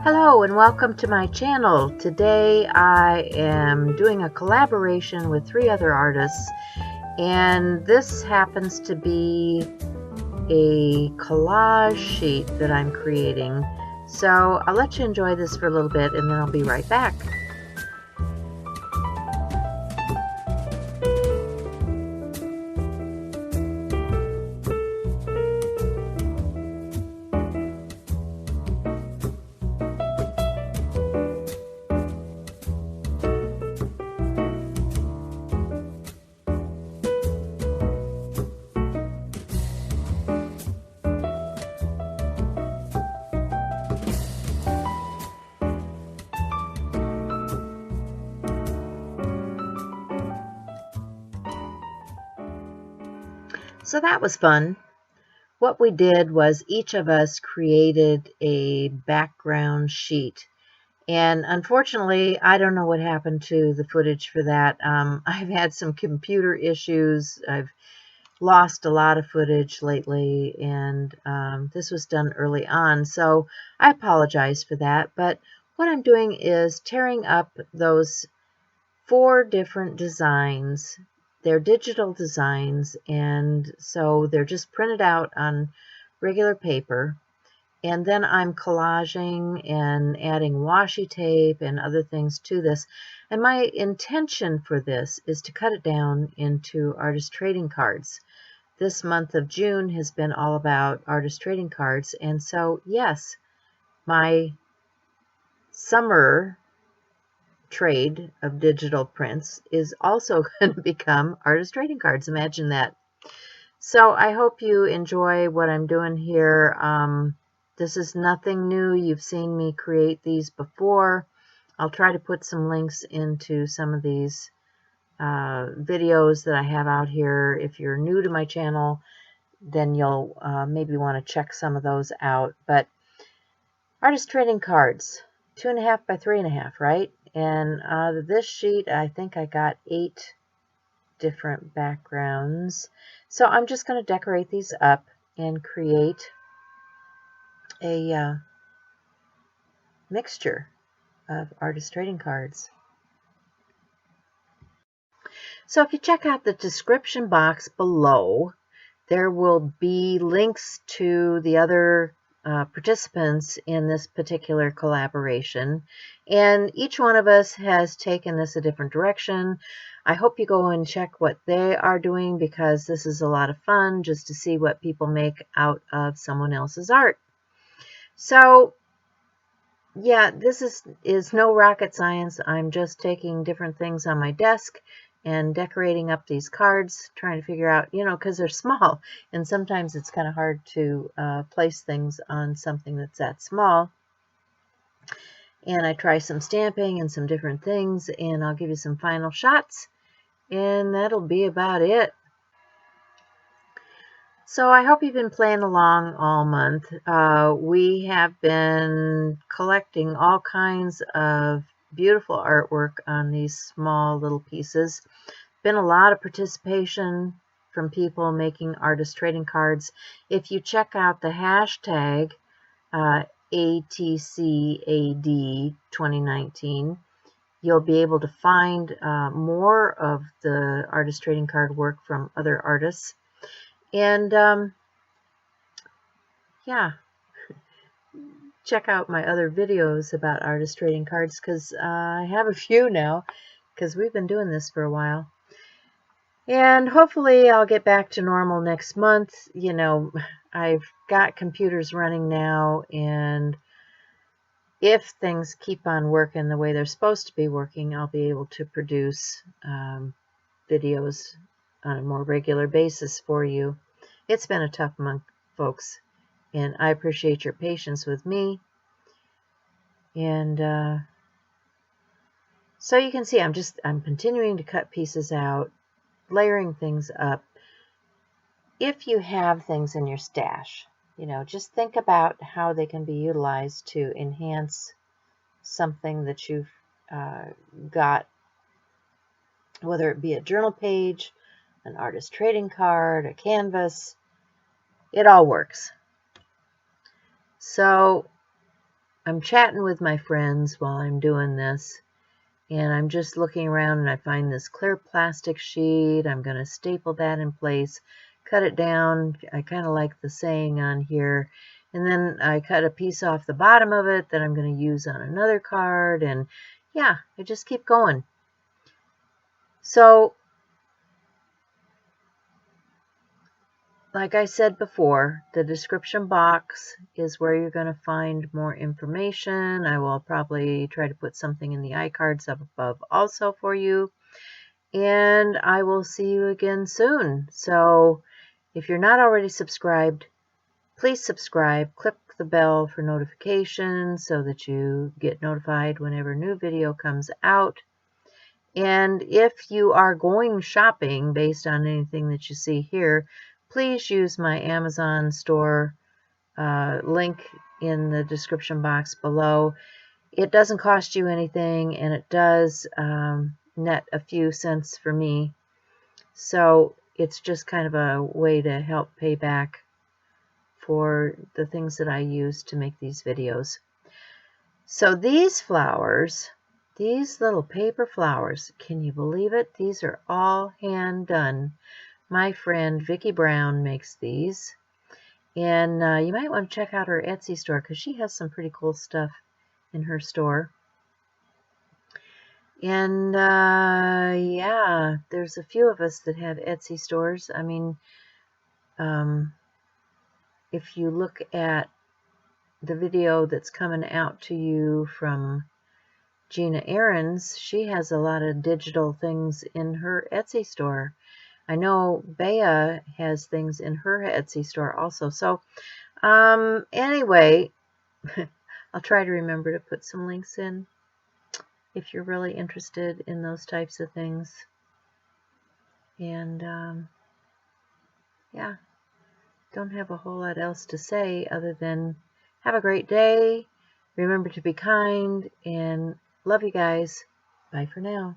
Hello and welcome to my channel. Today I am doing a collaboration with 3 other artists, and this happens to be a collage sheet that I'm creating. So I'll let you enjoy this for a little bit and then I'll be right back. So that was fun. What we did was each of us created a background sheet. And unfortunately, I don't know what happened to the footage for that. I've had some computer issues. I've lost a lot of footage lately, and this was done early on. So I apologize for that. But what I'm doing is tearing up those 4 different designs. They're digital designs, and so they're just printed out on regular paper. And then I'm collaging and adding washi tape and other things to this. And my intention for this is to cut it down into artist trading cards. This month of June has been all about artist trading cards. And so, yes, my summer trade of digital prints is also going to become artist trading cards. Imagine that. So I hope you enjoy what I'm doing here. This is nothing new. You've seen me create these before. I'll try to put some links into some of these videos that I have out here. If you're new to my channel, then you'll maybe want to check some of those out. But artist trading cards, 2.5 by 3.5, right? And this sheet, I think I got 8 different backgrounds. So I'm just going to decorate these up and create a mixture of artist trading cards. So if you check out the description box below, there will be links to the other participants in this particular collaboration, and each one of us has taken this a different direction. I hope you go and check what they are doing, because this is a lot of fun just to see what people make out of someone else's art. So yeah, this is no rocket science. I'm just taking different things on my desk and decorating up these cards, trying to figure out, because they're small, and sometimes it's kind of hard to place things on something that's that small. And I try some stamping and some different things, and I'll give you some final shots, and that'll be about it. So I hope you've been playing along all month. We have been collecting all kinds of beautiful artwork on these small little pieces. Been a lot of participation from people making artist trading cards. If you check out the hashtag ATCAD2019, you'll be able to find more of the artist trading card work from other artists. And yeah, check out my other videos about artist trading cards, because I have a few now, because we've been doing this for a while. And hopefully I'll get back to normal next month. I've got computers running now, and if things keep on working the way they're supposed to be working, I'll be able to produce videos on a more regular basis for you. It's been a tough month, folks, and I appreciate your patience with me. And so you can see I'm continuing to cut pieces out, layering things up. If you have things in your stash, just think about how they can be utilized to enhance something that you've got, whether it be a journal page, an artist trading card, a canvas. It all works. So I'm chatting with my friends while I'm doing this, and I'm just looking around and I find this clear plastic sheet. I'm going to staple that in place, cut it down. I kind of like the saying on here. And then I cut a piece off the bottom of it that I'm going to use on another card. And yeah, I just keep going. So, like I said before, the description box is where you're going to find more information. I will probably try to put something in the iCards up above also for you. And I will see you again soon. So if you're not already subscribed, please subscribe. Click the bell for notifications so that you get notified whenever a new video comes out. And if you are going shopping based on anything that you see here, please use my Amazon store link in the description box below. It doesn't cost you anything, and it does net a few cents for me. So it's just kind of a way to help pay back for the things that I use to make these videos. So these flowers, these little paper flowers, can you believe it? These are all hand done. My friend Vicki Brown makes these. And you might want to check out her Etsy store because she has some pretty cool stuff in her store. And yeah, there's a few of us that have Etsy stores. I mean, if you look at the video that's coming out to you from Gina Ahrens, she has a lot of digital things in her Etsy store. I know Bea has things in her Etsy store also. So anyway, I'll try to remember to put some links in if you're really interested in those types of things. And yeah, don't have a whole lot else to say other than have a great day. Remember to be kind and love you guys. Bye for now.